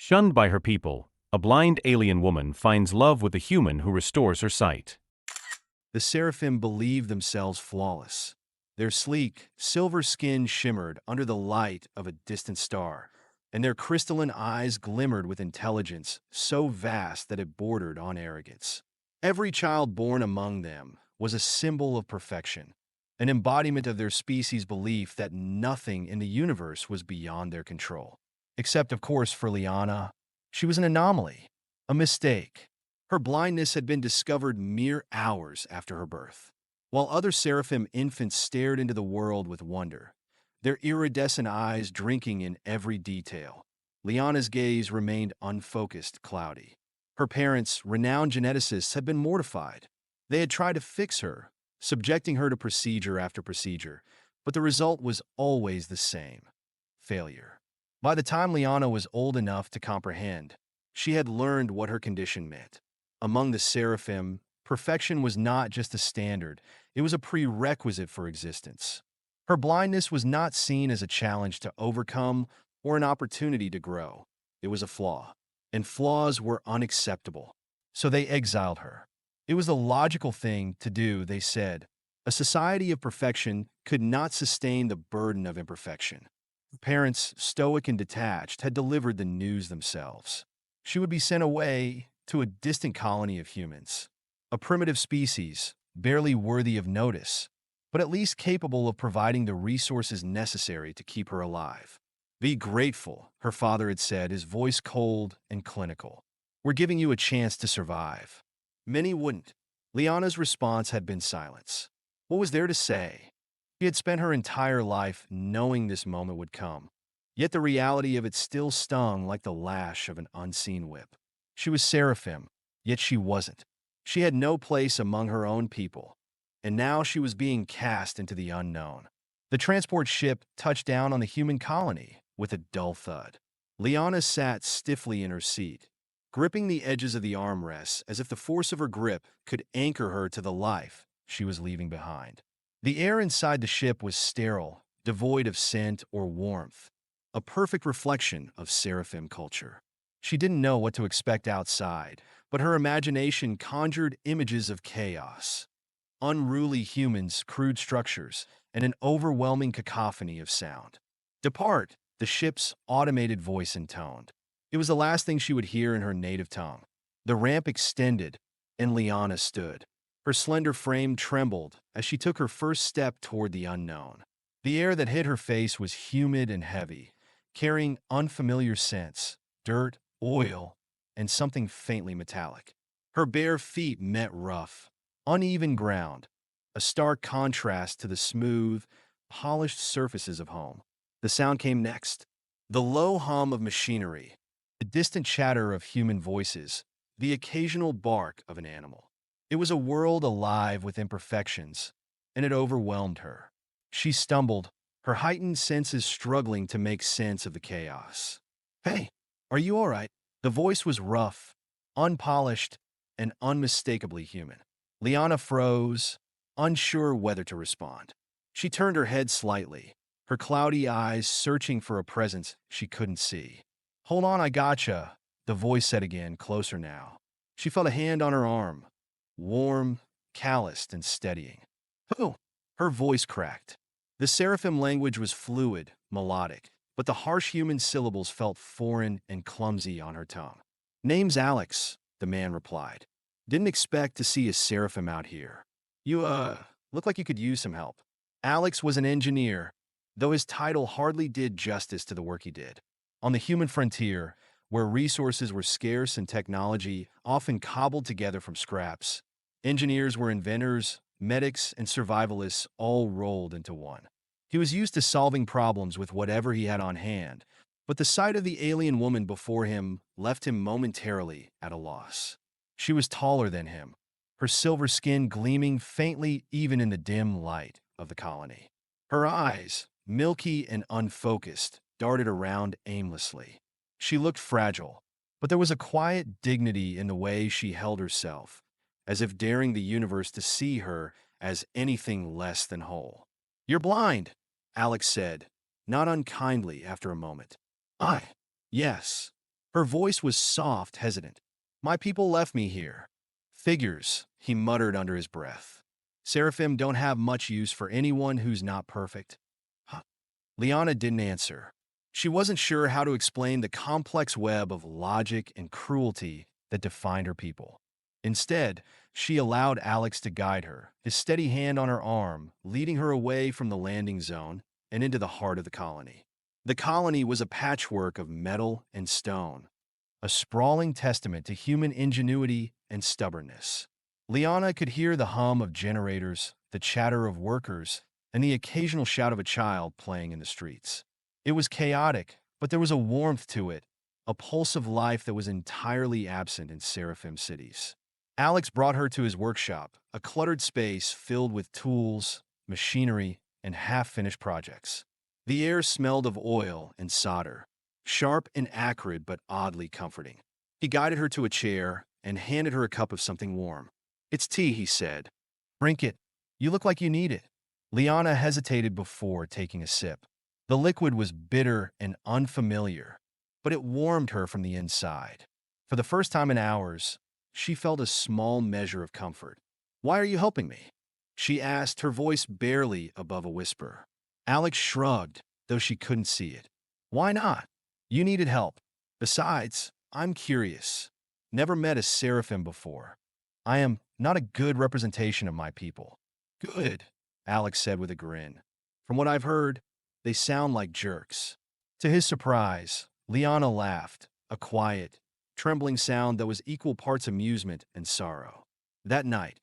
Shunned by her people, a blind alien woman finds love with a human who restores her sight. The seraphim believed themselves flawless. Their sleek, silver skin shimmered under the light of a distant star, and their crystalline eyes glimmered with intelligence so vast that it bordered on arrogance. Every child born among them was a symbol of perfection, an embodiment of their species' belief that nothing in the universe was beyond their control. Except, of course, for Liana. She was an anomaly, a mistake. Her blindness had been discovered mere hours after her birth. While other seraphim infants stared into the world with wonder, their iridescent eyes drinking in every detail, Liana's gaze remained unfocused, cloudy. Her parents, renowned geneticists, had been mortified. They had tried to fix her, subjecting her to procedure after procedure, but the result was always the same: failure. By the time Liana was old enough to comprehend, she had learned what her condition meant. Among the seraphim, perfection was not just a standard, it was a prerequisite for existence. Her blindness was not seen as a challenge to overcome or an opportunity to grow. It was a flaw, and flaws were unacceptable. So they exiled her. It was the logical thing to do, they said. A society of perfection could not sustain the burden of imperfection. Her parents, stoic and detached, had delivered the news themselves. She would be sent away to a distant colony of humans, a primitive species, barely worthy of notice, but at least capable of providing the resources necessary to keep her alive. "Be grateful," her father had said, his voice cold and clinical. "We're giving you a chance to survive." Many wouldn't. Liana's response had been silence. What was there to say? She had spent her entire life knowing this moment would come, yet the reality of it still stung like the lash of an unseen whip. She was seraphim, yet she wasn't. She had no place among her own people, and now she was being cast into the unknown. The transport ship touched down on the human colony with a dull thud. Liana sat stiffly in her seat, gripping the edges of the armrests as if the force of her grip could anchor her to the life she was leaving behind. The air inside the ship was sterile, devoid of scent or warmth, a perfect reflection of seraphim culture. She didn't know what to expect outside, but her imagination conjured images of chaos: unruly humans, crude structures, and an overwhelming cacophony of sound. "Depart," the ship's automated voice intoned. It was the last thing she would hear in her native tongue. The ramp extended, and Liana stood. Her slender frame trembled as she took her first step toward the unknown. The air that hit her face was humid and heavy, carrying unfamiliar scents: dirt, oil, and something faintly metallic. Her bare feet met rough, uneven ground, a stark contrast to the smooth, polished surfaces of home. The sound came next. The low hum of machinery, the distant chatter of human voices, the occasional bark of an animal. It was a world alive with imperfections, and it overwhelmed her. She stumbled, her heightened senses struggling to make sense of the chaos. "Hey, are you all right?" The voice was rough, unpolished, and unmistakably human. Liana froze, unsure whether to respond. She turned her head slightly, her cloudy eyes searching for a presence she couldn't see. "Hold on, I gotcha," the voice said again, closer now. She felt a hand on her arm, warm, calloused, and steadying. "Who?" Her voice cracked. The seraphim language was fluid, melodic, but the harsh human syllables felt foreign and clumsy on her tongue. "Name's Alex," the man replied. "Didn't expect to see a seraphim out here. You, look like you could use some help." Alex was an engineer, though his title hardly did justice to the work he did. On the human frontier, where resources were scarce and technology often cobbled together from scraps, engineers were inventors, medics, and survivalists all rolled into one. He was used to solving problems with whatever he had on hand, but the sight of the alien woman before him left him momentarily at a loss. She was taller than him, her silver skin gleaming faintly even in the dim light of the colony. Her eyes, milky and unfocused, darted around aimlessly. She looked fragile, but there was a quiet dignity in the way she held herself, as if daring the universe to see her as anything less than whole. "You're blind," Alex said, not unkindly after a moment. "I? Yes." Her voice was soft, hesitant. My people left me here. Figures, he muttered under his breath. Seraphim don't have much use for anyone who's not perfect. Huh. Liana didn't answer. She wasn't sure how to explain the complex web of logic and cruelty that defined her people. Instead, she allowed Alex to guide her, his steady hand on her arm, leading her away from the landing zone and into the heart of the colony. The colony was a patchwork of metal and stone, a sprawling testament to human ingenuity and stubbornness. Liana could hear the hum of generators, the chatter of workers, and the occasional shout of a child playing in the streets. It was chaotic, but there was a warmth to it, a pulse of life that was entirely absent in Seraphim cities. Alex brought her to his workshop, a cluttered space filled with tools, machinery, and half-finished projects. The air smelled of oil and solder, sharp and acrid but oddly comforting. He guided her to a chair and handed her a cup of something warm. It's tea, he said. Drink it. You look like you need it. Liana hesitated before taking a sip. The liquid was bitter and unfamiliar, but it warmed her from the inside. For the first time in hours, she felt a small measure of comfort. Why are you helping me? She asked, her voice barely above a whisper. Alex shrugged, though she couldn't see it. Why not? You needed help. Besides, I'm curious. Never met a seraphim before. I am not a good representation of my people. Good, Alex said with a grin. From what I've heard, they sound like jerks. To his surprise, Liana laughed, a quiet, trembling sound that was equal parts amusement and sorrow. That night,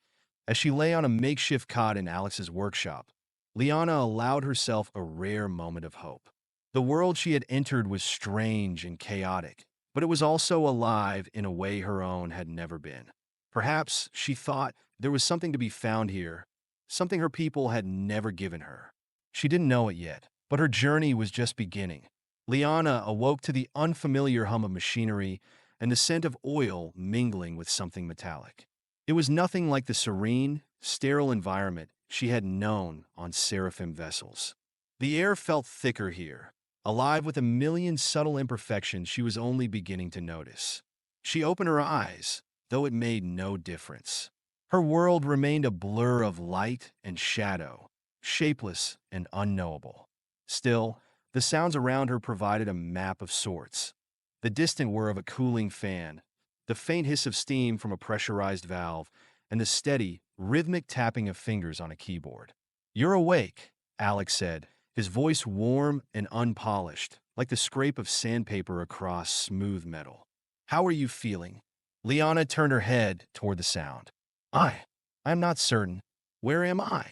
as she lay on a makeshift cot in Alex's workshop, Liana allowed herself a rare moment of hope. The world she had entered was strange and chaotic, but it was also alive in a way her own had never been. Perhaps, she thought, there was something to be found here, something her people had never given her. She didn't know it yet, but her journey was just beginning. Liana awoke to the unfamiliar hum of machinery and the scent of oil mingling with something metallic. It was nothing like the serene, sterile environment she had known on seraphim vessels. The air felt thicker here, alive with a million subtle imperfections she was only beginning to notice. She opened her eyes, though it made no difference. Her world remained a blur of light and shadow, shapeless and unknowable. Still, the sounds around her provided a map of sorts. The distant whir of a cooling fan, the faint hiss of steam from a pressurized valve, and the steady, rhythmic tapping of fingers on a keyboard. You're awake, Alex said, his voice warm and unpolished, like the scrape of sandpaper across smooth metal. How are you feeling? Liana turned her head toward the sound. I'm not certain. Where am I?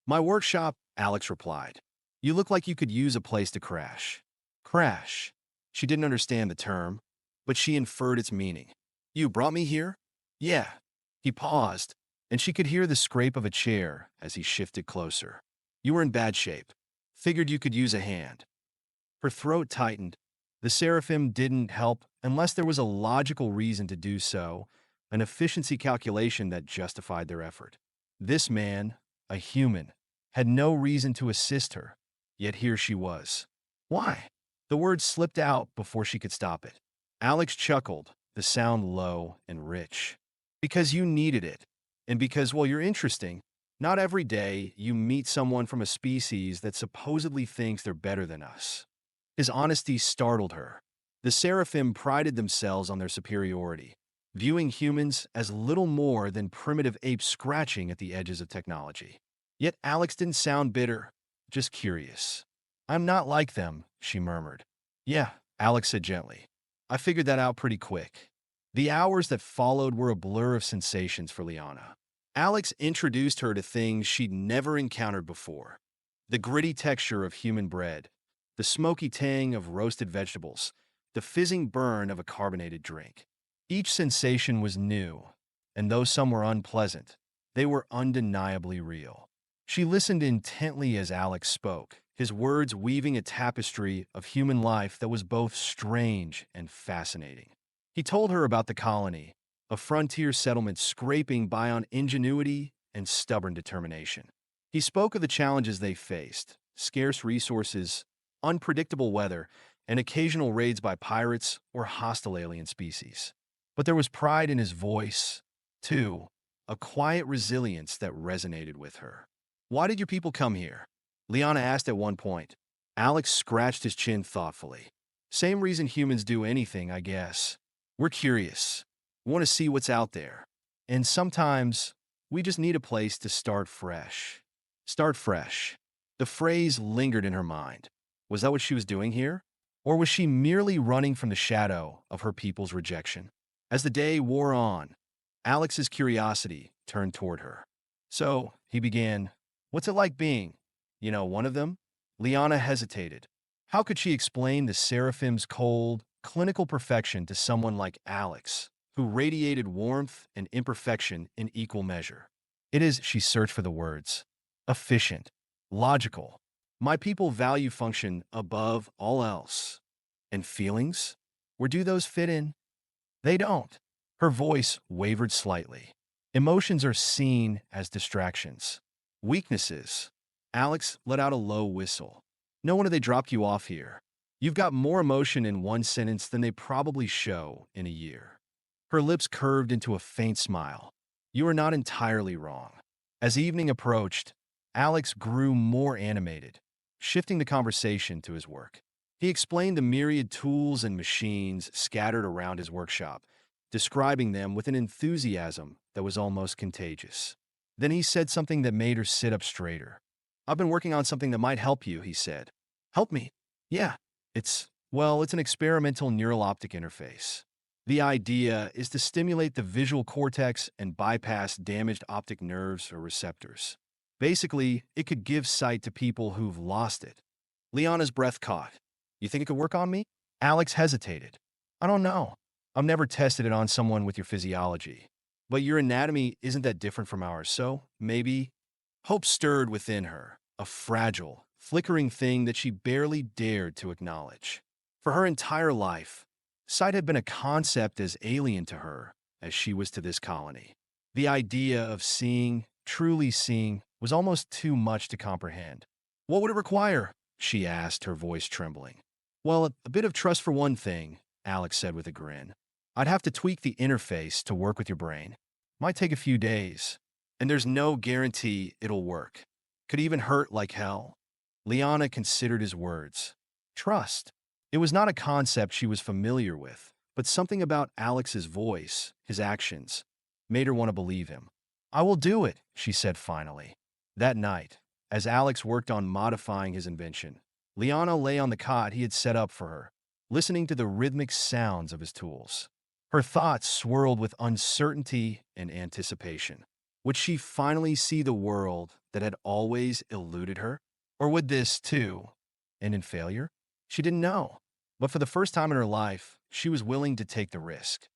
My workshop, Alex replied. You look like you could use a place to crash. Crash. She didn't understand the term, but she inferred its meaning. You brought me here? Yeah. He paused, and she could hear the scrape of a chair as he shifted closer. You were in bad shape. Figured you could use a hand. Her throat tightened. The seraphim didn't help unless there was a logical reason to do so, an efficiency calculation that justified their effort. This man, a human, had no reason to assist her, yet here she was. Why? The words slipped out before she could stop it. Alex chuckled, the sound low and rich. Because you needed it, and because, well, you're interesting. Not every day you meet someone from a species that supposedly thinks they're better than us. His honesty startled her. The seraphim prided themselves on their superiority, viewing humans as little more than primitive apes scratching at the edges of technology. Yet Alex didn't sound bitter, just curious. I'm not like them, she murmured. Yeah, Alex said gently. I figured that out pretty quick. The hours that followed were a blur of sensations for Liana. Alex introduced her to things she'd never encountered before. The gritty texture of human bread, the smoky tang of roasted vegetables, the fizzing burn of a carbonated drink. Each sensation was new, and though some were unpleasant, they were undeniably real. She listened intently as Alex spoke, his words weaving a tapestry of human life that was both strange and fascinating. He told her about the colony, a frontier settlement scraping by on ingenuity and stubborn determination. He spoke of the challenges they faced, scarce resources, unpredictable weather, and occasional raids by pirates or hostile alien species. But there was pride in his voice, too, a quiet resilience that resonated with her. "Why did your people come here?" Liana asked at one point. Alex scratched his chin thoughtfully. "Same reason humans do anything, I guess. We're curious. We want to see what's out there. And sometimes, we just need a place to start fresh." Start fresh. The phrase lingered in her mind. Was that what she was doing here? Or was she merely running from the shadow of her people's rejection? As the day wore on, Alex's curiosity turned toward her. "So," he began, "what's it like being, one of them?" Liana hesitated. How could she explain the Seraphim's cold, clinical perfection to someone like Alex, who radiated warmth and imperfection in equal measure? "It is," she searched for the words, "efficient, logical. My people value function above all else. And feelings? Where do those fit in? They don't." Her voice wavered slightly. "Emotions are seen as distractions. Weaknesses." Alex let out a low whistle. "No wonder they dropped you off here. You've got more emotion in one sentence than they probably show in a year." Her lips curved into a faint smile. "You are not entirely wrong." As evening approached, Alex grew more animated, shifting the conversation to his work. He explained the myriad tools and machines scattered around his workshop, describing them with an enthusiasm that was almost contagious. Then he said something that made her sit up straighter. "I've been working on something that might help you," he said. "Help me?" "Yeah. It's an experimental neural optic interface. The idea is to stimulate the visual cortex and bypass damaged optic nerves or receptors. Basically, it could give sight to people who've lost it." Liana's breath caught. "You think it could work on me?" Alex hesitated. "I don't know. I've never tested it on someone with your physiology. But your anatomy isn't that different from ours, so maybe." Hope stirred within her, a fragile, flickering thing that she barely dared to acknowledge. For her entire life, sight had been a concept as alien to her as she was to this colony. The idea of seeing, truly seeing, was almost too much to comprehend. "What would it require?" she asked, her voice trembling. "Well, a bit of trust for one thing," Alex said with a grin. "I'd have to tweak the interface to work with your brain. Might take a few days. And there's no guarantee it'll work. Could even hurt like hell." Liana considered his words. Trust. It was not a concept she was familiar with, but something about Alex's voice, his actions, made her want to believe him. "I will do it," she said finally. That night, as Alex worked on modifying his invention, Liana lay on the cot he had set up for her, listening to the rhythmic sounds of his tools. Her thoughts swirled with uncertainty and anticipation. Would she finally see the world that had always eluded her? Or would this, too, end in failure? She didn't know. But for the first time in her life, she was willing to take the risk.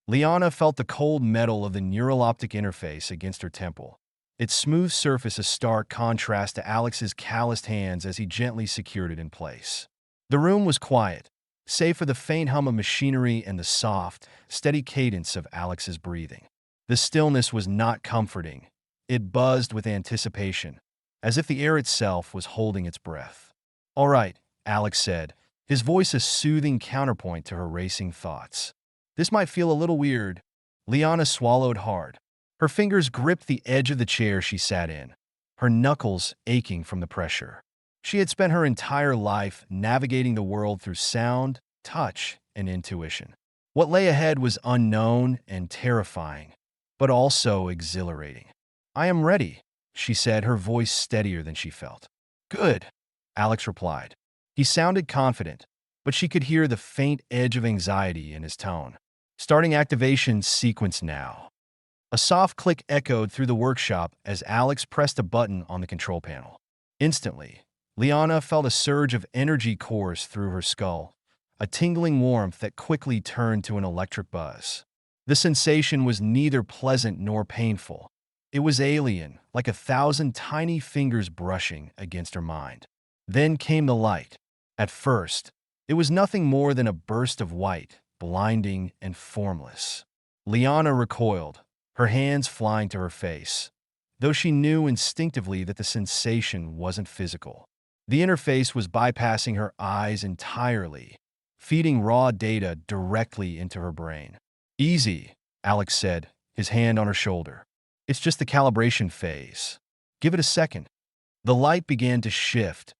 Liana felt the cold metal of the neural optic interface against her temple, its smooth surface a stark contrast to Alex's calloused hands as he gently secured it in place. The room was quiet, save for the faint hum of machinery and the soft, steady cadence of Alex's breathing. The stillness was not comforting. It buzzed with anticipation, as if the air itself was holding its breath. "All right," Alex said, his voice a soothing counterpoint to her racing thoughts. "This might feel a little weird." Liana swallowed hard. Her fingers gripped the edge of the chair she sat in, her knuckles aching from the pressure. She had spent her entire life navigating the world through sound, touch, and intuition. What lay ahead was unknown and terrifying, but also exhilarating. "I am ready," she said, her voice steadier than she felt. "Good," Alex replied. He sounded confident, but she could hear the faint edge of anxiety in his tone. "Starting activation sequence now." A soft click echoed through the workshop as Alex pressed a button on the control panel. Instantly, Liana felt a surge of energy course through her skull, a tingling warmth that quickly turned to an electric buzz. The sensation was neither pleasant nor painful. It was alien, like 1,000 tiny fingers brushing against her mind. Then came the light. At first, it was nothing more than a burst of white, blinding and formless. Liana recoiled, her hands flying to her face, though she knew instinctively that the sensation wasn't physical. The interface was bypassing her eyes entirely, feeding raw data directly into her brain. Easy, Alex said, his hand on her shoulder. It's just the calibration phase. Give it a second. The light began to shift,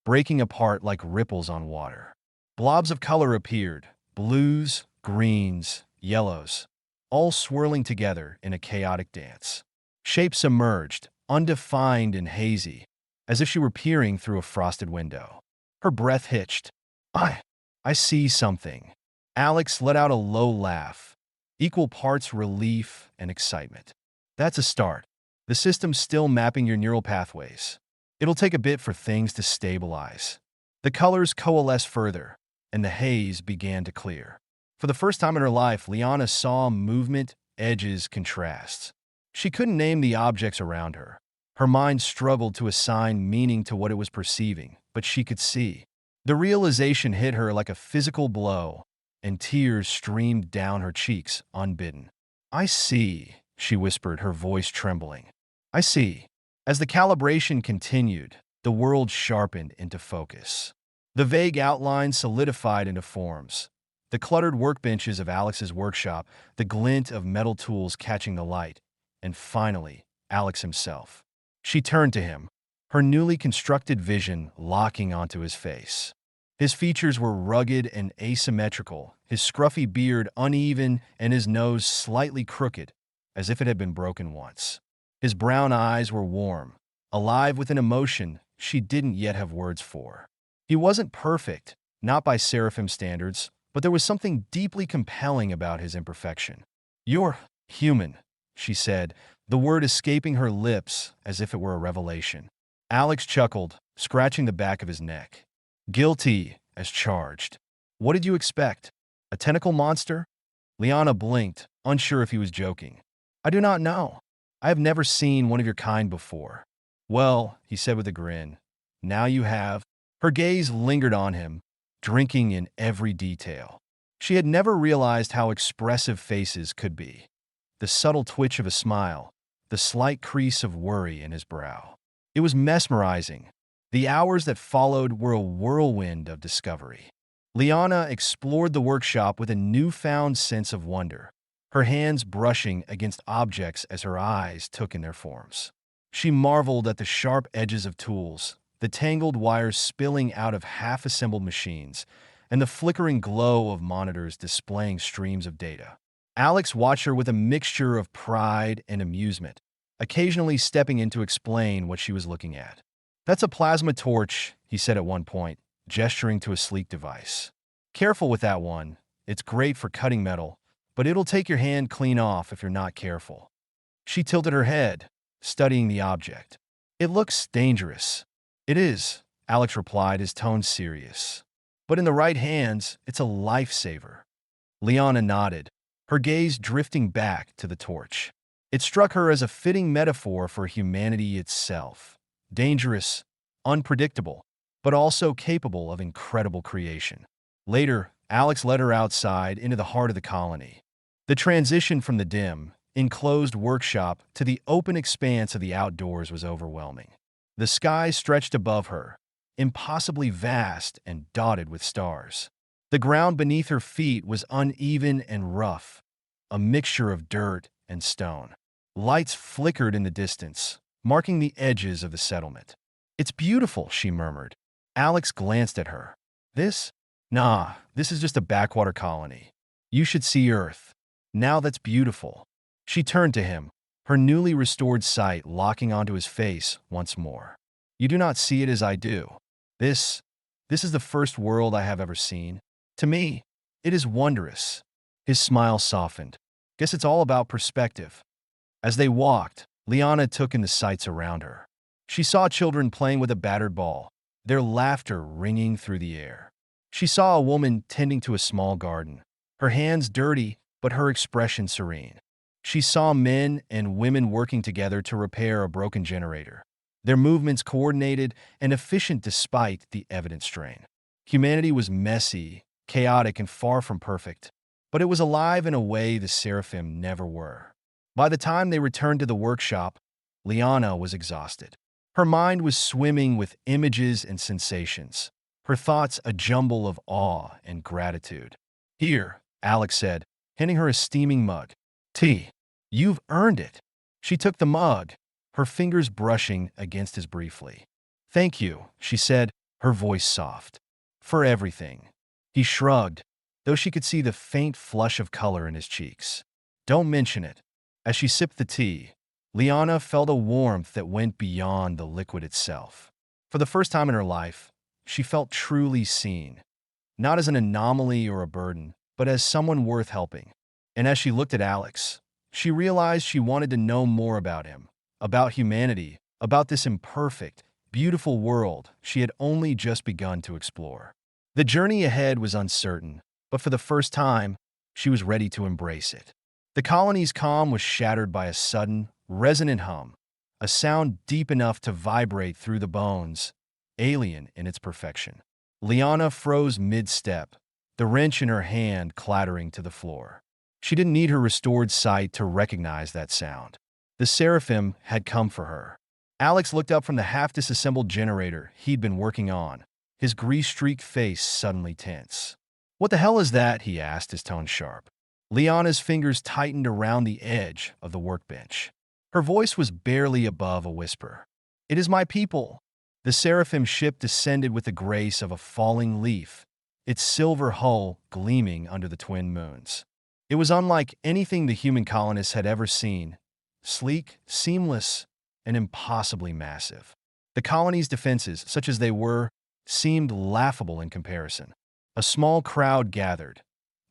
breaking apart like ripples on water. Blobs of color appeared, blues, greens, yellows, all swirling together in a chaotic dance. Shapes emerged, undefined and hazy, as if she were peering through a frosted window. Her breath hitched. I, I see something. Alex let out a low laugh, equal parts relief and excitement. That's a start. The system's still mapping your neural pathways. It'll take a bit for things to stabilize. The colors coalesce further, and the haze began to clear. For the first time in her life, Liana saw movement, edges, contrasts. She couldn't name the objects around her. Her mind struggled to assign meaning to what it was perceiving, but she could see. The realization hit her like a physical blow, and tears streamed down her cheeks, unbidden. I see, she whispered, her voice trembling. I see. As the calibration continued, the world sharpened into focus. The vague outlines solidified into forms. The cluttered workbenches of Alex's workshop, the glint of metal tools catching the light, and finally, Alex himself. She turned to him, her newly constructed vision locking onto his face. His features were rugged and asymmetrical, his scruffy beard uneven and his nose slightly crooked, as if it had been broken once. His brown eyes were warm, alive with an emotion she didn't yet have words for. He wasn't perfect, not by Seraphim standards, but there was something deeply compelling about his imperfection. You're human, she said, the word escaping her lips as if it were a revelation. Alex chuckled, scratching the back of his neck. Guilty as charged. What did you expect? A tentacle monster? Liana blinked, unsure if he was joking. I do not know. I have never seen one of your kind before. Well, he said with a grin, now you have. Her gaze lingered on him, drinking in every detail. She had never realized how expressive faces could be. The subtle twitch of a smile, the slight crease of worry in his brow. It was mesmerizing. The hours that followed were a whirlwind of discovery. Liana explored the workshop with a newfound sense of wonder, her hands brushing against objects as her eyes took in their forms. She marveled at the sharp edges of tools, the tangled wires spilling out of half-assembled machines, and the flickering glow of monitors displaying streams of data. Alex watched her with a mixture of pride and amusement, occasionally stepping in to explain what she was looking at. That's a plasma torch, he said at one point, gesturing to a sleek device. Careful with that one. It's great for cutting metal, but it'll take your hand clean off if you're not careful. She tilted her head, studying the object. It looks dangerous. It is, Alex replied, his tone serious. But in the right hands, it's a lifesaver. Liana nodded, her gaze drifting back to the torch. It struck her as a fitting metaphor for humanity itself. Dangerous, unpredictable, but also capable of incredible creation. Later, Alex led her outside into the heart of the colony. The transition from the dim, enclosed workshop to the open expanse of the outdoors was overwhelming. The sky stretched above her, impossibly vast and dotted with stars. The ground beneath her feet was uneven and rough, a mixture of dirt and stone. Lights flickered in the distance, marking the edges of the settlement. It's beautiful, she murmured. Alex glanced at her. This? Nah, this is just a backwater colony. You should see Earth. Now that's beautiful. She turned to him, her newly restored sight locking onto his face once more. You do not see it as I do. This is the first world I have ever seen. To me, it is wondrous. His smile softened. Guess it's all about perspective. As they walked, Liana took in the sights around her. She saw children playing with a battered ball, their laughter ringing through the air. She saw a woman tending to a small garden, her hands dirty, but her expression serene. She saw men and women working together to repair a broken generator, their movements coordinated and efficient despite the evident strain. Humanity was messy, chaotic, and far from perfect, but it was alive in a way the Seraphim never were. By the time they returned to the workshop, Liana was exhausted. Her mind was swimming with images and sensations, her thoughts a jumble of awe and gratitude. "Here," Alex said, handing her a steaming mug. "Tea. You've earned it." She took the mug, her fingers brushing against his briefly. "Thank you," she said, her voice soft. "For everything." He shrugged, though she could see the faint flush of color in his cheeks. "Don't mention it." As she sipped the tea, Liana felt a warmth that went beyond the liquid itself. For the first time in her life, she felt truly seen, not as an anomaly or a burden, but as someone worth helping. And as she looked at Alex, she realized she wanted to know more about him, about humanity, about this imperfect, beautiful world she had only just begun to explore. The journey ahead was uncertain, but for the first time, she was ready to embrace it. The colony's calm was shattered by a sudden, resonant hum, a sound deep enough to vibrate through the bones, alien in its perfection. Liana froze mid-step, the wrench in her hand clattering to the floor. She didn't need her restored sight to recognize that sound. The seraphim had come for her. Alex looked up from the half-disassembled generator he'd been working on, his grease-streaked face suddenly tense. "What the hell is that?" he asked, his tone sharp. Liana's fingers tightened around the edge of the workbench. Her voice was barely above a whisper. "It is my people." The seraphim ship descended with the grace of a falling leaf, its silver hull gleaming under the twin moons. It was unlike anything the human colonists had ever seen, sleek, seamless, and impossibly massive. The colony's defenses, such as they were, seemed laughable in comparison. A small crowd gathered,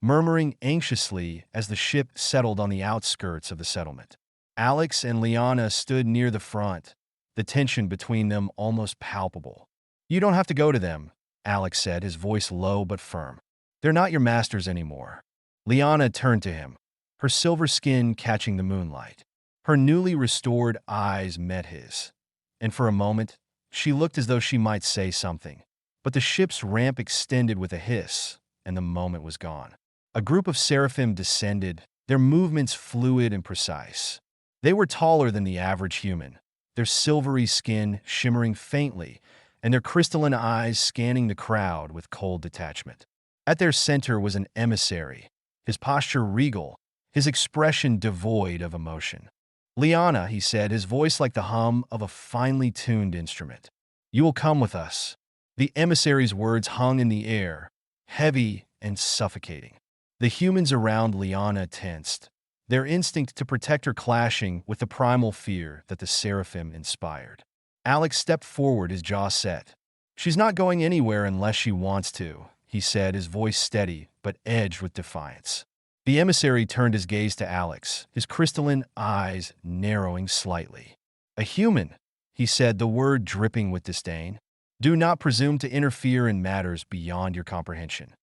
murmuring anxiously as the ship settled on the outskirts of the settlement. Alex and Liana stood near the front, the tension between them almost palpable. "You don't have to go to them," Alex said, his voice low but firm. "They're not your masters anymore." Liana turned to him, her silver skin catching the moonlight. Her newly restored eyes met his, and for a moment, she looked as though she might say something. But the ship's ramp extended with a hiss, and the moment was gone. A group of seraphim descended, their movements fluid and precise. They were taller than the average human, their silvery skin shimmering faintly, and their crystalline eyes scanning the crowd with cold detachment. At their center was an emissary, his posture regal, his expression devoid of emotion. "Liana," he said, his voice like the hum of a finely tuned instrument. "You will come with us." The emissary's words hung in the air, heavy and suffocating. The humans around Liana tensed, their instinct to protect her clashing with the primal fear that the seraphim inspired. Alex stepped forward, his jaw set. "She's not going anywhere unless she wants to," he said, his voice steady but edged with defiance. The emissary turned his gaze to Alex, his crystalline eyes narrowing slightly. "A human," he said, the word dripping with disdain. "Do not presume to interfere in matters beyond your comprehension."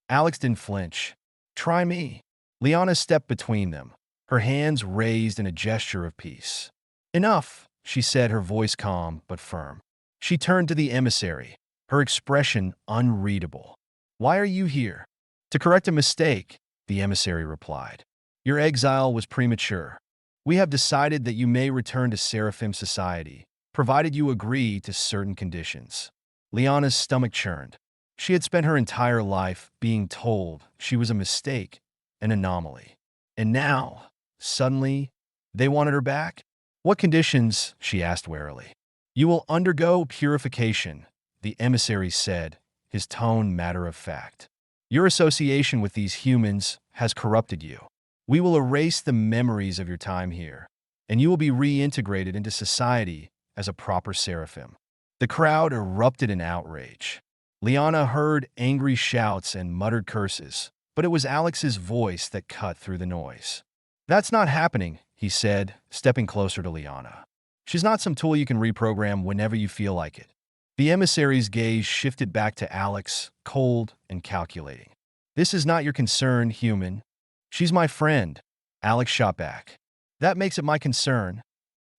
Alex didn't flinch. "Try me." Liana stepped between them, her hands raised in a gesture of peace. "Enough," she said, her voice calm but firm. She turned to the emissary, her expression unreadable. "Why are you here?" "To correct a mistake," the emissary replied. "Your exile was premature. We have decided that you may return to Seraphim society, provided you agree to certain conditions." Liana's stomach churned. She had spent her entire life being told she was a mistake, an anomaly. And now, suddenly, they wanted her back? "What conditions?" she asked warily. "You will undergo purification," the emissary said, his tone matter of fact. "Your association with these humans has corrupted you. We will erase the memories of your time here, and you will be reintegrated into society as a proper seraphim." The crowd erupted in outrage. Liana heard angry shouts and muttered curses, but it was Alex's voice that cut through the noise. "That's not happening," he said, stepping closer to Liana. "She's not some tool you can reprogram whenever you feel like it." The emissary's gaze shifted back to Alex, cold and calculating. "This is not your concern, human." "She's my friend," Alex shot back. "That makes it my concern."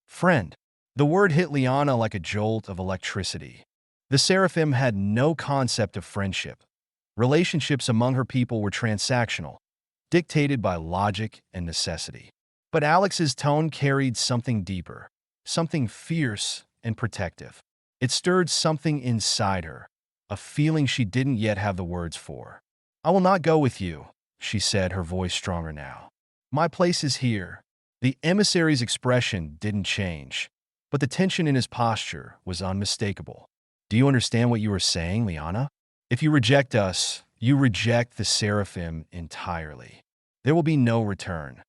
"Friend." The word hit Liana like a jolt of electricity. The seraphim had no concept of friendship. Relationships among her people were transactional, dictated by logic and necessity. But Alex's tone carried something deeper, something fierce and protective. It stirred something inside her, a feeling she didn't yet have the words for. "I will not go with you," she said, her voice stronger now. "My place is here." The emissary's expression didn't change, but the tension in his posture was unmistakable. "Do you understand what you are saying, Liana? If you reject us, you reject the Seraphim entirely. There will be no return."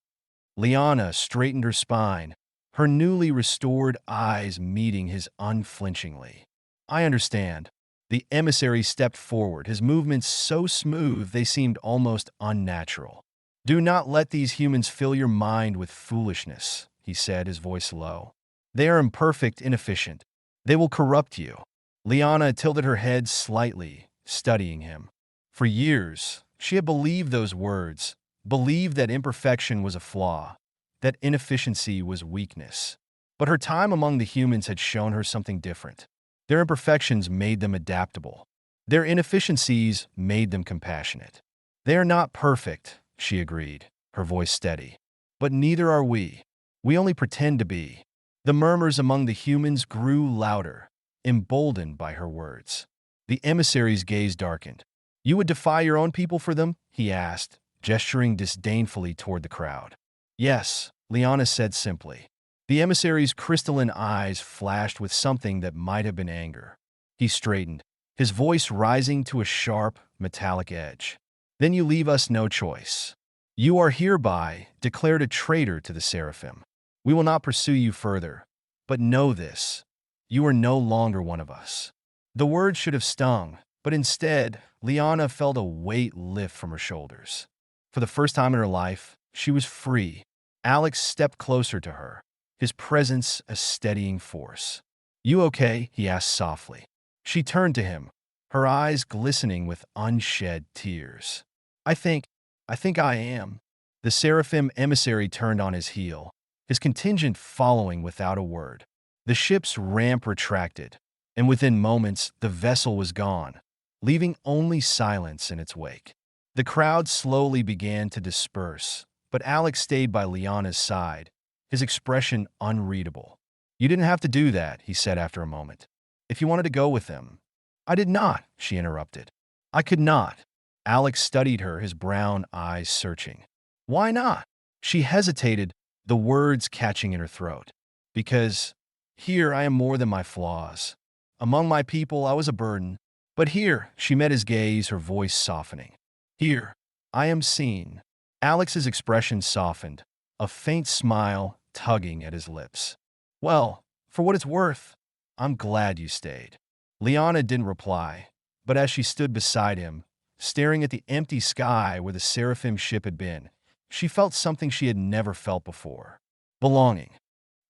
Liana straightened her spine, her newly restored eyes meeting his unflinchingly. "I understand." The emissary stepped forward, his movements so smooth they seemed almost unnatural. "Do not let these humans fill your mind with foolishness," he said, his voice low. "They are imperfect, inefficient. They will corrupt you." Liana tilted her head slightly, studying him. For years, she had believed those words, believed that imperfection was a flaw, that inefficiency was weakness. But her time among the humans had shown her something different. Their imperfections made them adaptable. Their inefficiencies made them compassionate. "They are not perfect," she agreed, her voice steady. "But neither are we. We only pretend to be." The murmurs among the humans grew louder, emboldened by her words. The emissary's gaze darkened. "You would defy your own people for them?" he asked, gesturing disdainfully toward the crowd. "Yes," Liana said simply. The emissary's crystalline eyes flashed with something that might have been anger. He straightened, his voice rising to a sharp, metallic edge. "Then you leave us no choice. You are hereby declared a traitor to the Seraphim. We will not pursue you further. But know this, you are no longer one of us." The words should have stung, but instead, Liana felt a weight lift from her shoulders. For the first time in her life, she was free. Alex stepped closer to her, his presence a steadying force. "You okay?" he asked softly. She turned to him, her eyes glistening with unshed tears. I think I am." The Seraphim emissary turned on his heel, his contingent following without a word. The ship's ramp retracted, and within moments the vessel was gone, leaving only silence in its wake. The crowd slowly began to disperse, but Alex stayed by Liana's side, his expression unreadable. "You didn't have to do that," he said after a moment. "If you wanted to go with them." "I did not," she interrupted. "I could not." Alex studied her, his brown eyes searching. "Why not?" She hesitated, the words catching in her throat. "Because here I am more than my flaws. Among my people I was a burden. But here," she met his gaze, her voice softening. "Here, I am seen." Alex's expression softened, a faint smile tugging at his lips. "Well, for what it's worth, I'm glad you stayed." Liana didn't reply, but as she stood beside him, staring at the empty sky where the Seraphim ship had been, she felt something she had never felt before. Belonging.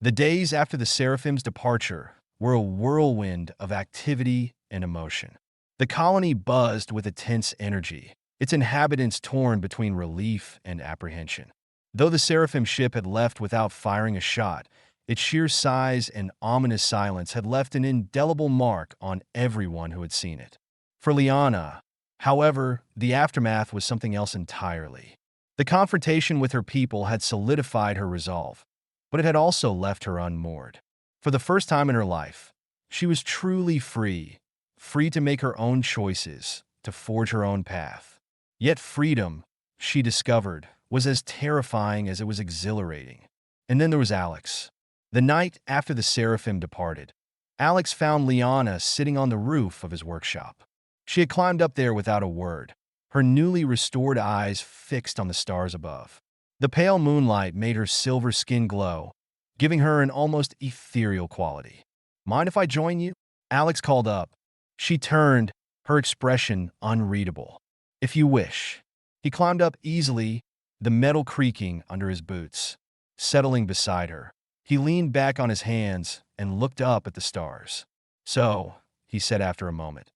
The days after the Seraphim's departure were a whirlwind of activity and emotion. The colony buzzed with a tense energy, its inhabitants torn between relief and apprehension. Though the Seraphim ship had left without firing a shot, its sheer size and ominous silence had left an indelible mark on everyone who had seen it. For Liana, however, the aftermath was something else entirely. The confrontation with her people had solidified her resolve, but it had also left her unmoored. For the first time in her life, she was truly free, free to make her own choices, to forge her own path. Yet freedom, she discovered, was as terrifying as it was exhilarating. And then there was Alex. The night after the Seraphim departed, Alex found Liana sitting on the roof of his workshop. She had climbed up there without a word, her newly restored eyes fixed on the stars above. The pale moonlight made her silver skin glow, giving her an almost ethereal quality. "Mind if I join you?" Alex called up. She turned, her expression unreadable. "If you wish." He climbed up easily, the metal creaking under his boots. Settling beside her, he leaned back on his hands and looked up at the stars. "So," he said after a moment,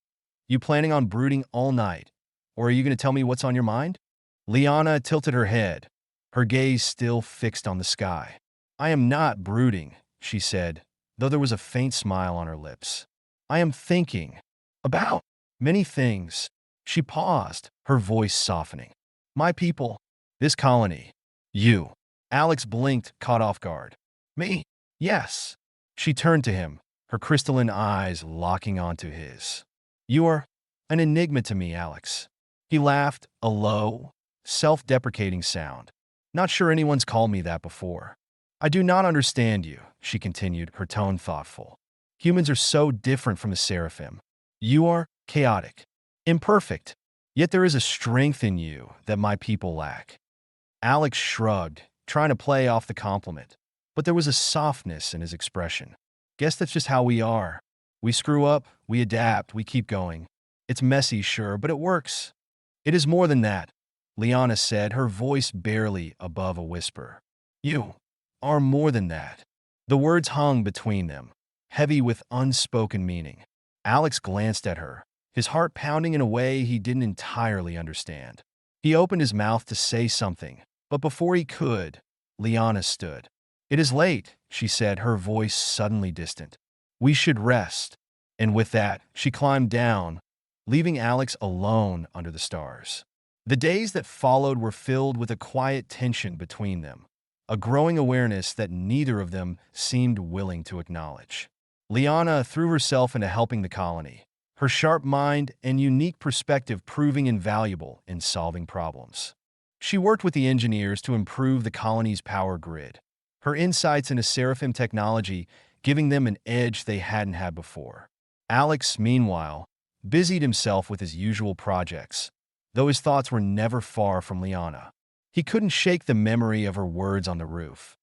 "you planning on brooding all night, or are you going to tell me what's on your mind?" Liana tilted her head, her gaze still fixed on the sky. "I am not brooding," she said, though there was a faint smile on her lips. "I am thinking about many things." She paused, her voice softening. "My people, this colony, you." Alex blinked, caught off guard. "Me? Yes." She turned to him, her crystalline eyes locking onto his. "You are An enigma to me, Alex. He laughed, a low, self-deprecating sound. Not sure anyone's called me that before. I do not understand you, she continued, her tone thoughtful. Humans are so different from the seraphim. You are chaotic, imperfect, yet there is a strength in you that my people lack. Alex shrugged, trying to play off the compliment, but there was a softness in his expression. Guess that's just how we are. We screw up, we adapt, we keep going. It's messy, sure, but it works. It is more than that, Liana said, her voice barely above a whisper. You are more than that. The words hung between them, heavy with unspoken meaning. Alex glanced at her, his heart pounding in a way he didn't entirely understand. He opened his mouth to say something, but before he could, Liana stood. It is late, she said, her voice suddenly distant. We should rest. And with that, she climbed down, leaving Alex alone under the stars. The days that followed were filled with a quiet tension between them, a growing awareness that neither of them seemed willing to acknowledge. Liana threw herself into helping the colony, her sharp mind and unique perspective proving invaluable in solving problems. She worked with the engineers to improve the colony's power grid, her insights into Seraphim technology giving them an edge they hadn't had before. Alex, meanwhile, busied himself with his usual projects, though his thoughts were never far from Liana. He couldn't shake the memory of her words on the roof,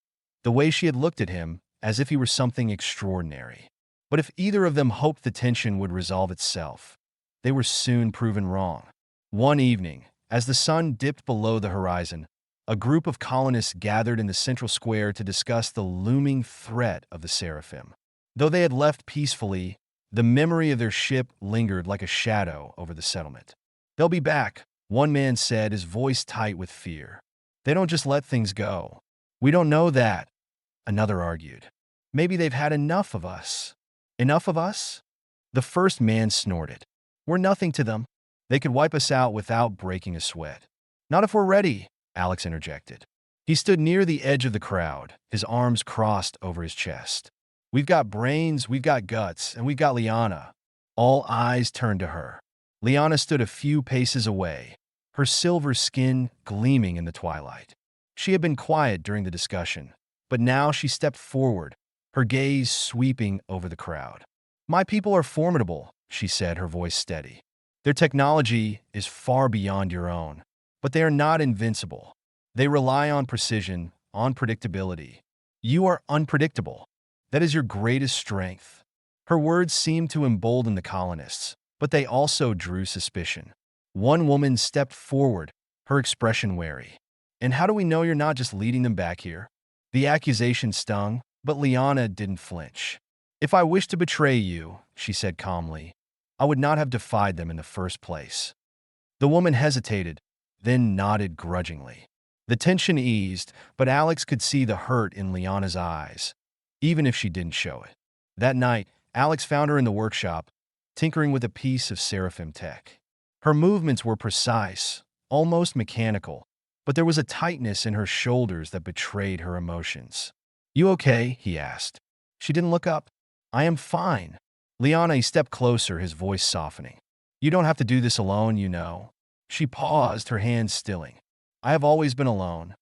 the way she had looked at him as if he were something extraordinary. But if either of them hoped the tension would resolve itself, they were soon proven wrong. One evening, as the sun dipped below the horizon, a group of colonists gathered in the central square to discuss the looming threat of the Seraphim. Though they had left peacefully, the memory of their ship lingered like a shadow over the settlement. They'll be back, one man said, his voice tight with fear. They don't just let things go. We don't know that, another argued. Maybe they've had enough of us. Enough of us? The first man snorted. We're nothing to them. They could wipe us out without breaking a sweat. Not if we're ready, Alex interjected. He stood near the edge of the crowd, his arms crossed over his chest. We've got brains, we've got guts, and we've got Liana. All eyes turned to her. Liana stood a few paces away, her silver skin gleaming in the twilight. She had been quiet during the discussion, but now she stepped forward, her gaze sweeping over the crowd. My people are formidable, she said, her voice steady. Their technology is far beyond your own, but they are not invincible. They rely on precision, on predictability. You are unpredictable. That is your greatest strength. Her words seemed to embolden the colonists, but they also drew suspicion. One woman stepped forward, her expression wary. And how do we know you're not just leading them back here? The accusation stung, but Liana didn't flinch. If I wished to betray you, she said calmly, I would not have defied them in the first place. The woman hesitated, then nodded grudgingly. The tension eased, but Alex could see the hurt in Liana's eyes, even if she didn't show it. That night, Alex found her in the workshop, tinkering with a piece of Seraphim tech. Her movements were precise, almost mechanical, but there was a tightness in her shoulders that betrayed her emotions. You okay? He asked. She didn't look up. I am fine. Liana, he stepped closer, his voice softening. You don't have to do this alone, you know. She paused, her hands stilling. I have always been alone.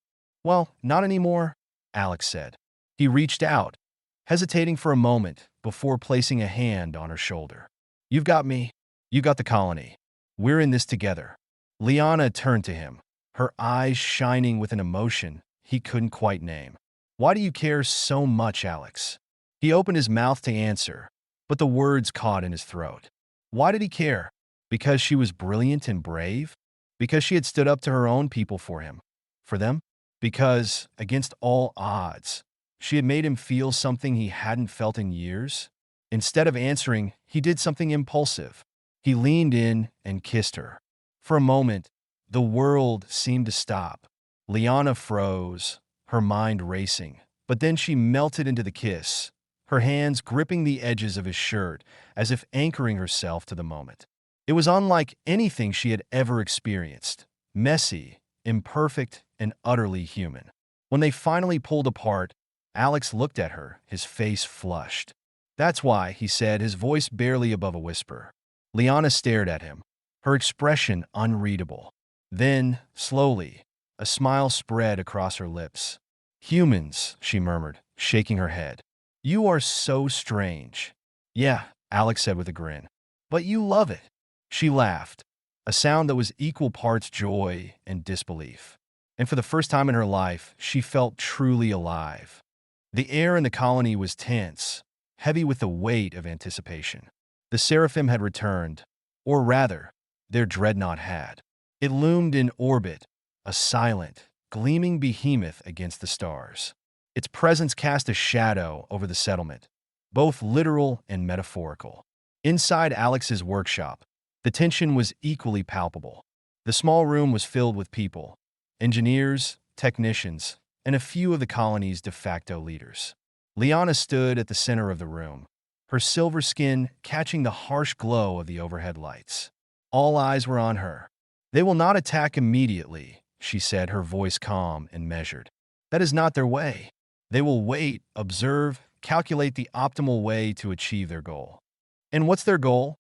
Well, not anymore, Alex said. He reached out, hesitating for a moment before placing a hand on her shoulder. You've got me. You got the colony. We're in this together. Liana turned to him, her eyes shining with an emotion he couldn't quite name. Why do you care so much, Alex? He opened his mouth to answer, but the words caught in his throat. Why did he care? Because she was brilliant and brave? Because she had stood up to her own people for him? For them? Because, against all odds, she had made him feel something he hadn't felt in years? Instead of answering, he did something impulsive. He leaned in and kissed her. For a moment, the world seemed to stop. Liana froze, her mind racing, but then she melted into the kiss, her hands gripping the edges of his shirt as if anchoring herself to the moment. It was unlike anything she had ever experienced, messy, imperfect, and utterly human. When they finally pulled apart, Alex looked at her, his face flushed. That's why, he said, his voice barely above a whisper. Liana stared at him, her expression unreadable. Then, slowly, a smile spread across her lips. "Humans," she murmured, shaking her head. "You are so strange." "Yeah," Alex said with a grin. "But you love it." She laughed, a sound that was equal parts joy and disbelief. And for the first time in her life, she felt truly alive. The air in the colony was tense, heavy with the weight of anticipation. The Seraphim had returned, or rather, their dreadnought had. It loomed in orbit, a silent, gleaming behemoth against the stars. Its presence cast a shadow over the settlement, both literal and metaphorical. Inside Alex's workshop, the tension was equally palpable. The small room was filled with people, engineers, technicians, and a few of the colony's de facto leaders. Liana stood at the center of the room, her silver skin catching the harsh glow of the overhead lights. All eyes were on her. "They will not attack immediately," she said, her voice calm and measured. "That is not their way. They will wait, observe, calculate the optimal way to achieve their goal." "And what's their goal?"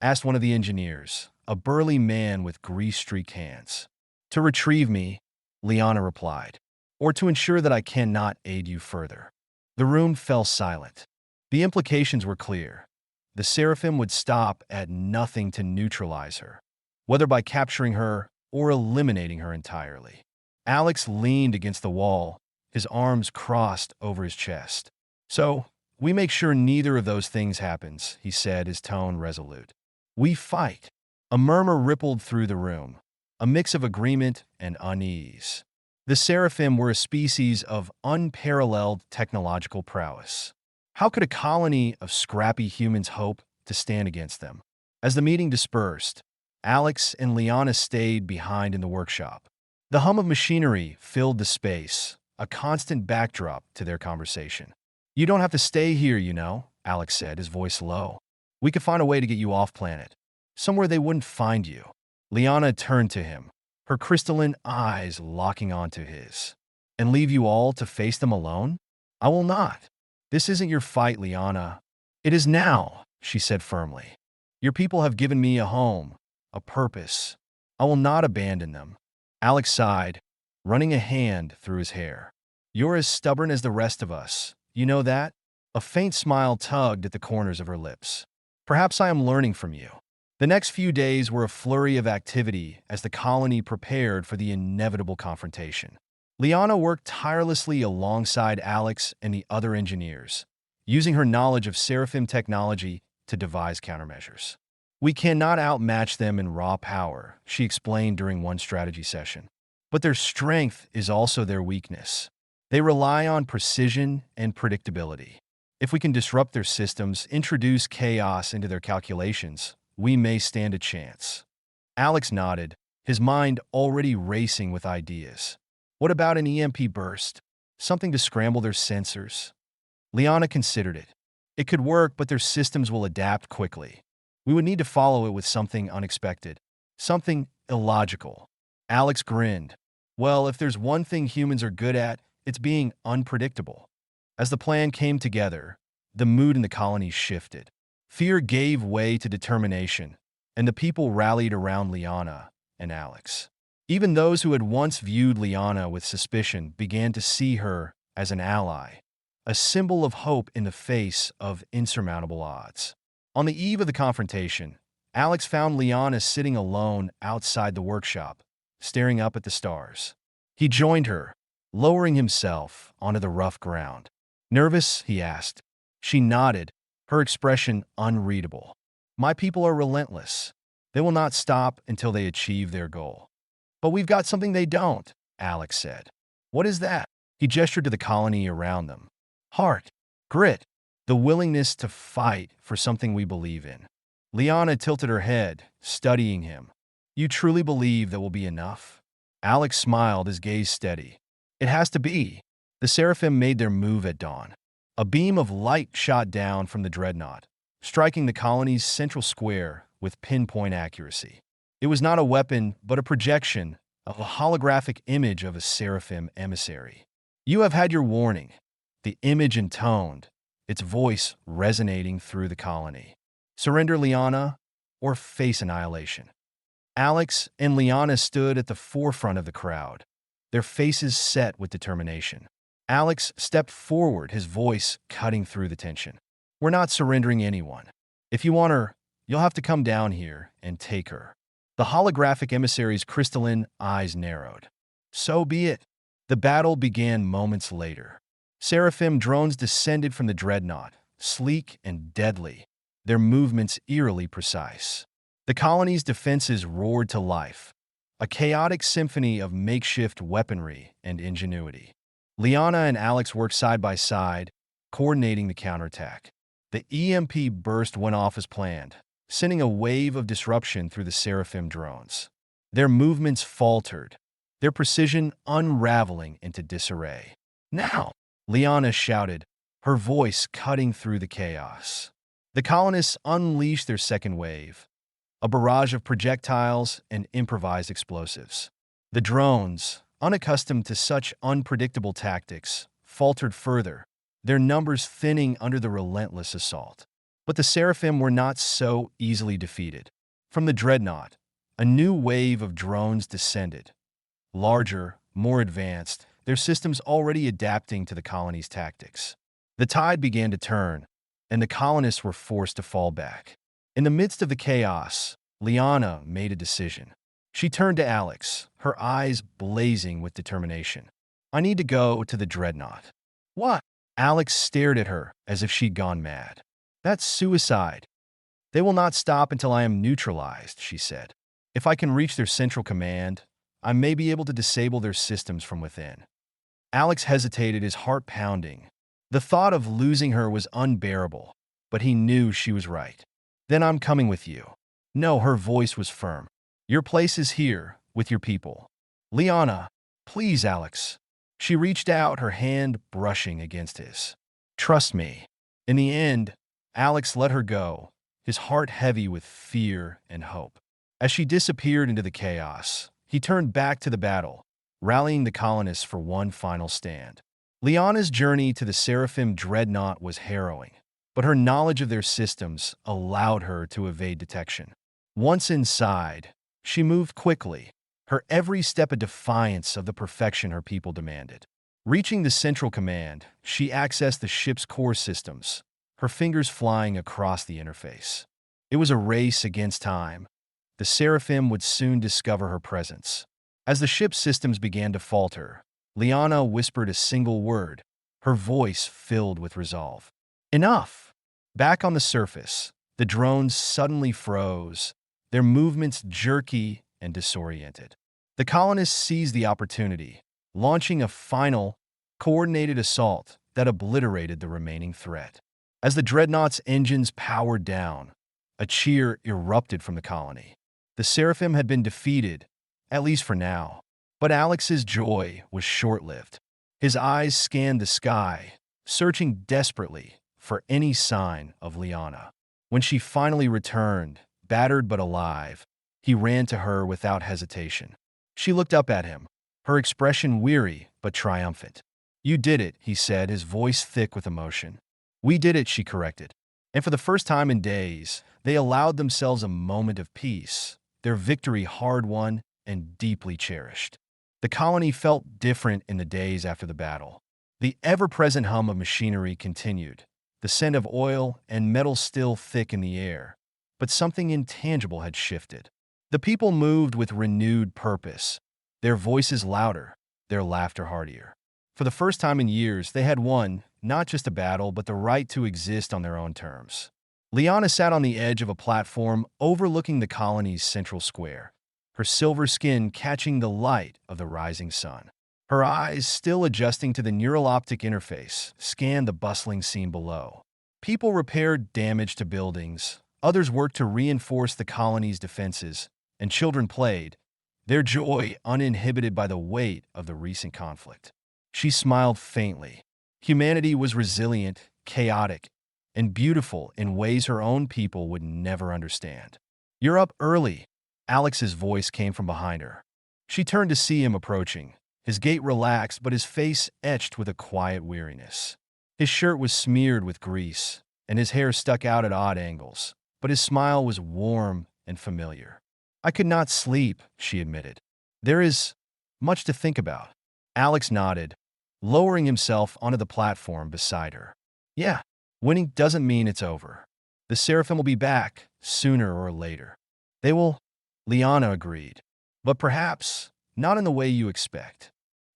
asked one of the engineers, a burly man with grease-streaked hands. "To retrieve me," Liana replied, "or to ensure that I cannot aid you further." The room fell silent. The implications were clear. The Seraphim would stop at nothing to neutralize her, whether by capturing her or eliminating her entirely. Alex leaned against the wall, his arms crossed over his chest. "So, we make sure neither of those things happens," he said, his tone resolute. "We fight." A murmur rippled through the room, a mix of agreement and unease. The Seraphim were a species of unparalleled technological prowess. How could a colony of scrappy humans hope to stand against them? As the meeting dispersed, Alex and Liana stayed behind in the workshop. The hum of machinery filled the space, a constant backdrop to their conversation. "You don't have to stay here, you know," Alex said, his voice low. "We could find a way to get you off-planet, somewhere they wouldn't find you." Liana turned to him, her crystalline eyes locking onto his. "And leave you all to face them alone? I will not. This isn't your fight, Liana. It is now," she said firmly. "Your people have given me a home, a purpose. I will not abandon them." Alex sighed, running a hand through his hair. "You're as stubborn as the rest of us. You know that?" A faint smile tugged at the corners of her lips. "Perhaps I am learning from you." The next few days were a flurry of activity as the colony prepared for the inevitable confrontation. Liana worked tirelessly alongside Alex and the other engineers, using her knowledge of Seraphim technology to devise countermeasures. "We cannot outmatch them in raw power," she explained during one strategy session. "But their strength is also their weakness. They rely on precision and predictability. If we can disrupt their systems, introduce chaos into their calculations, we may stand a chance." Alex nodded, his mind already racing with ideas. "What about an EMP burst? Something to scramble their sensors?" Liana considered it. "It could work, but their systems will adapt quickly. We would need to follow it with something unexpected, something illogical." Alex grinned. "Well, if there's one thing humans are good at, it's being unpredictable." As the plan came together, the mood in the colony shifted. Fear gave way to determination, and the people rallied around Liana and Alex. Even those who had once viewed Liana with suspicion began to see her as an ally, a symbol of hope in the face of insurmountable odds. On the eve of the confrontation, Alex found Liana sitting alone outside the workshop, staring up at the stars. He joined her, lowering himself onto the rough ground. "Nervous?" he asked. She nodded, her expression unreadable. "My people are relentless. They will not stop until they achieve their goal." "But we've got something they don't," Alex said. "What is that?" He gestured to the colony around them. "Heart, grit, the willingness to fight for something we believe in." Liana tilted her head, studying him. "You truly believe that will be enough?" Alex smiled, his gaze steady. "It has to be." The Seraphim made their move at dawn. A beam of light shot down from the dreadnought, striking the colony's central square with pinpoint accuracy. It was not a weapon, but a projection of a holographic image of a Seraphim emissary. "You have had your warning." The image intoned, its voice resonating through the colony. "Surrender, Liana, or face annihilation." Alex and Liana stood at the forefront of the crowd, their faces set with determination. Alex stepped forward, his voice cutting through the tension. "We're not surrendering anyone. If you want her, you'll have to come down here and take her." The holographic emissary's crystalline eyes narrowed. "So be it." The battle began moments later. Seraphim drones descended from the dreadnought, sleek and deadly, their movements eerily precise. The colony's defenses roared to life, a chaotic symphony of makeshift weaponry and ingenuity. Liana and Alex worked side by side, coordinating the counterattack. The EMP burst went off as planned, sending a wave of disruption through the Seraphim drones. Their movements faltered, their precision unraveling into disarray. "Now!" Liana shouted, her voice cutting through the chaos. The colonists unleashed their second wave, a barrage of projectiles and improvised explosives. The drones, unaccustomed to such unpredictable tactics, faltered further, their numbers thinning under the relentless assault. But the Seraphim were not so easily defeated. From the dreadnought, a new wave of drones descended. Larger, more advanced, their systems already adapting to the colony's tactics. The tide began to turn, and the colonists were forced to fall back. In the midst of the chaos, Liana made a decision. She turned to Alex, her eyes blazing with determination. "I need to go to the dreadnought." "What?" Alex stared at her as if she'd gone mad. "That's suicide. They will not stop until I am neutralized," she said. "If I can reach their central command, I may be able to disable their systems from within." Alex hesitated, his heart pounding. The thought of losing her was unbearable, but he knew she was right. "Then I'm coming with you." "No," her voice was firm. "Your place is here, with your people." "Liana, please, Alex." She reached out, her hand brushing against his. "Trust me." In the end, Alex let her go, his heart heavy with fear and hope. As she disappeared into the chaos, he turned back to the battle, rallying the colonists for one final stand. Liana's journey to the Seraphim dreadnought was harrowing, but her knowledge of their systems allowed her to evade detection. Once inside, she moved quickly, her every step a defiance of the perfection her people demanded. Reaching the central command, she accessed the ship's core systems, her fingers flying across the interface. It was a race against time. The Seraphim would soon discover her presence. As the ship's systems began to falter, Liana whispered a single word, her voice filled with resolve. "Enough!" Back on the surface, the drones suddenly froze, their movements jerky and disoriented. The colonists seized the opportunity, launching a final, coordinated assault that obliterated the remaining threat. As the dreadnought's engines powered down, a cheer erupted from the colony. The Seraphim had been defeated, at least for now. But Alex's joy was short-lived. His eyes scanned the sky, searching desperately for any sign of Liana. When she finally returned, battered but alive, he ran to her without hesitation. She looked up at him, her expression weary but triumphant. "You did it," he said, his voice thick with emotion. "We did it," she corrected. And for the first time in days, they allowed themselves a moment of peace, their victory hard-won and deeply cherished. The colony felt different in the days after the battle. The ever-present hum of machinery continued, the scent of oil and metal still thick in the air. But something intangible had shifted. The people moved with renewed purpose, their voices louder, their laughter heartier. For the first time in years, they had won, not just a battle, but the right to exist on their own terms. Liana sat on the edge of a platform overlooking the colony's central square, her silver skin catching the light of the rising sun. Her eyes, still adjusting to the neural optic interface, scanned the bustling scene below. People repaired damage to buildings, others worked to reinforce the colony's defenses, and children played, their joy uninhibited by the weight of the recent conflict. She smiled faintly. Humanity was resilient, chaotic, and beautiful in ways her own people would never understand. "You're up early," Alex's voice came from behind her. She turned to see him approaching, his gait relaxed but his face etched with a quiet weariness. His shirt was smeared with grease, and his hair stuck out at odd angles, but his smile was warm and familiar. I could not sleep, she admitted. There is much to think about. Alex nodded, lowering himself onto the platform beside her. Yeah, winning doesn't mean it's over. The Seraphim will be back, sooner or later. They will, Liana agreed. But perhaps not in the way you expect.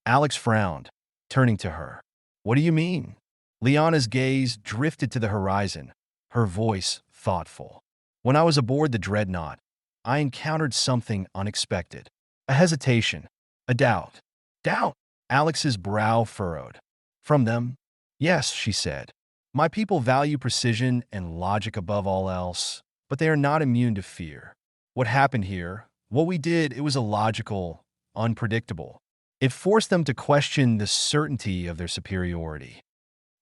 Alex frowned, turning to her. What do you mean? Liana's gaze drifted to the horizon, her voice thoughtful. When I was aboard the dreadnought, I encountered something unexpected. A hesitation, a doubt. Doubt? Alex's brow furrowed. From them? Yes, she said. My people value precision and logic above all else, but they are not immune to fear. What happened here, what we did, it was illogical, unpredictable. It forced them to question the certainty of their superiority.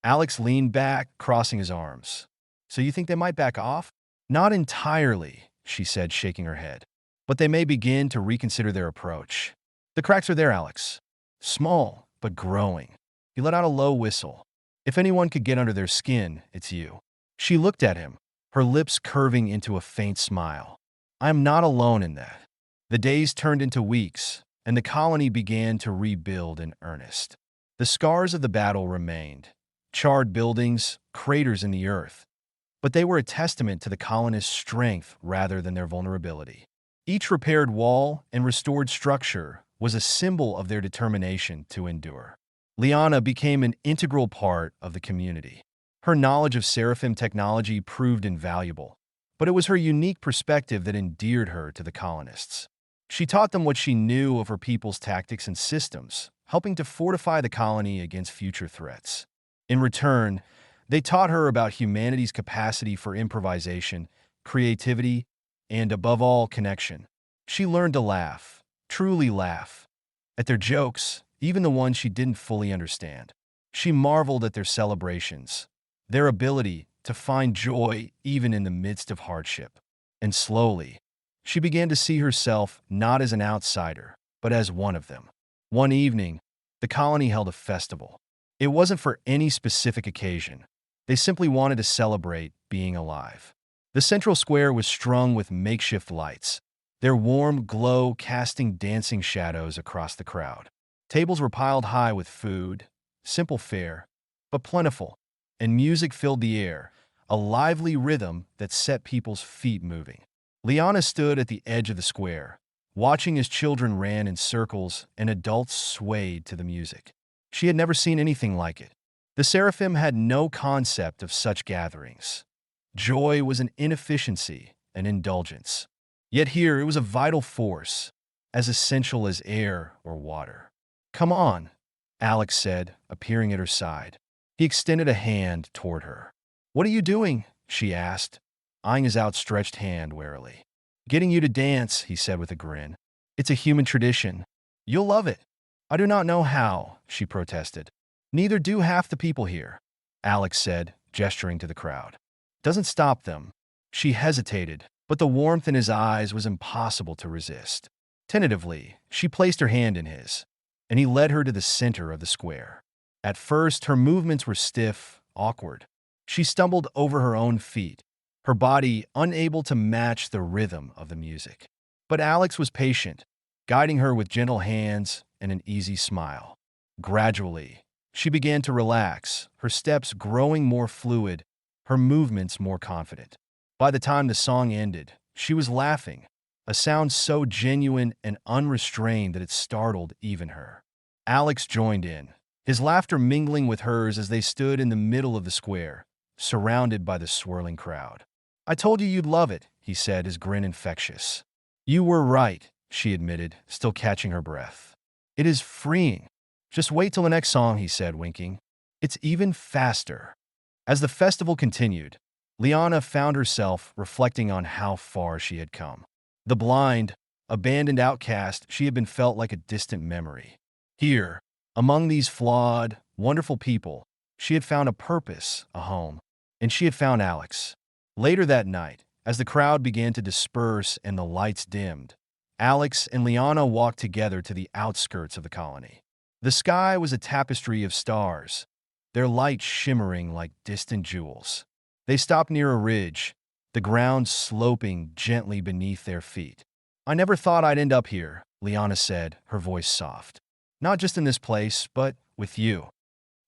Alex leaned back, crossing his arms. So you think they might back off? Not entirely, she said, shaking her head. But they may begin to reconsider their approach. The cracks are there, Alex. Small, but growing. He let out a low whistle. If anyone could get under their skin, it's you. She looked at him, her lips curving into a faint smile. I am not alone in that. The days turned into weeks, and the colony began to rebuild in earnest. The scars of the battle remained. Charred buildings, craters in the earth. But they were a testament to the colonists' strength rather than their vulnerability. Each repaired wall and restored structure was a symbol of their determination to endure. Liana became an integral part of the community. Her knowledge of Seraphim technology proved invaluable, but it was her unique perspective that endeared her to the colonists. She taught them what she knew of her people's tactics and systems, helping to fortify the colony against future threats. In return, they taught her about humanity's capacity for improvisation, creativity, and above all, connection. She learned to laugh, truly laugh, at their jokes, even the ones she didn't fully understand. She marveled at their celebrations, their ability to find joy even in the midst of hardship. And slowly, she began to see herself not as an outsider, but as one of them. One evening, the colony held a festival. It wasn't for any specific occasion. They simply wanted to celebrate being alive. The central square was strung with makeshift lights, their warm glow casting dancing shadows across the crowd. Tables were piled high with food, simple fare, but plentiful, and music filled the air, a lively rhythm that set people's feet moving. Liana stood at the edge of the square, watching as children ran in circles and adults swayed to the music. She had never seen anything like it. The Seraphim had no concept of such gatherings. Joy was an inefficiency, an indulgence. Yet here it was a vital force, as essential as air or water. Come on, Alex said, appearing at her side. He extended a hand toward her. What are you doing? She asked, eyeing his outstretched hand warily. Getting you to dance, he said with a grin. It's a human tradition. You'll love it. I do not know how, she protested. Neither do half the people here, Alex said, gesturing to the crowd. Doesn't stop them. She hesitated, but the warmth in his eyes was impossible to resist. Tentatively, she placed her hand in his, and he led her to the center of the square. At first, her movements were stiff, awkward. She stumbled over her own feet, her body unable to match the rhythm of the music. But Alex was patient, guiding her with gentle hands and an easy smile. Gradually, she began to relax, her steps growing more fluid, her movements more confident. By the time the song ended, she was laughing, a sound so genuine and unrestrained that it startled even her. Alex joined in, his laughter mingling with hers as they stood in the middle of the square, surrounded by the swirling crowd. I told you you'd love it, he said, his grin infectious. You were right, she admitted, still catching her breath. It is freeing. Just wait till the next song, he said, winking. It's even faster. As the festival continued, Liana found herself reflecting on how far she had come. The blind, abandoned outcast, she had been felt like a distant memory. Here, among these flawed, wonderful people, she had found a purpose, a home, and she had found Alex. Later that night, as the crowd began to disperse and the lights dimmed, Alex and Liana walked together to the outskirts of the colony. The sky was a tapestry of stars, their light shimmering like distant jewels. They stopped near a ridge, the ground sloping gently beneath their feet. I never thought I'd end up here, Liana said, her voice soft. Not just in this place, but with you.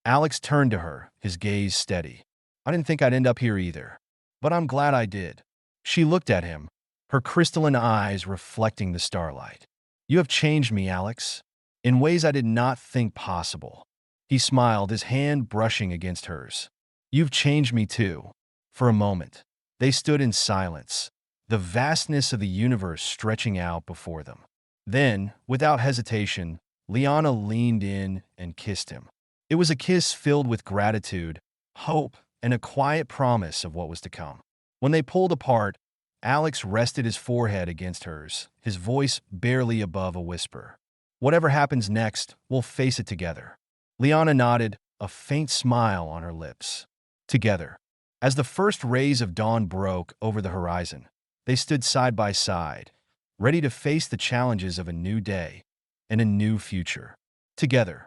Alex turned to her, his gaze steady. I didn't think I'd end up here either. But I'm glad I did. She looked at him, her crystalline eyes reflecting the starlight. You have changed me, Alex, in ways I did not think possible. He smiled, his hand brushing against hers. You've changed me too. For a moment, they stood in silence, the vastness of the universe stretching out before them. Then, without hesitation, Liana leaned in and kissed him. It was a kiss filled with gratitude, hope, and a quiet promise of what was to come. When they pulled apart, Alex rested his forehead against hers, his voice barely above a whisper. Whatever happens next, we'll face it together. Liana nodded, a faint smile on her lips. Together. As the first rays of dawn broke over the horizon, they stood side by side, ready to face the challenges of a new day and a new future. Together.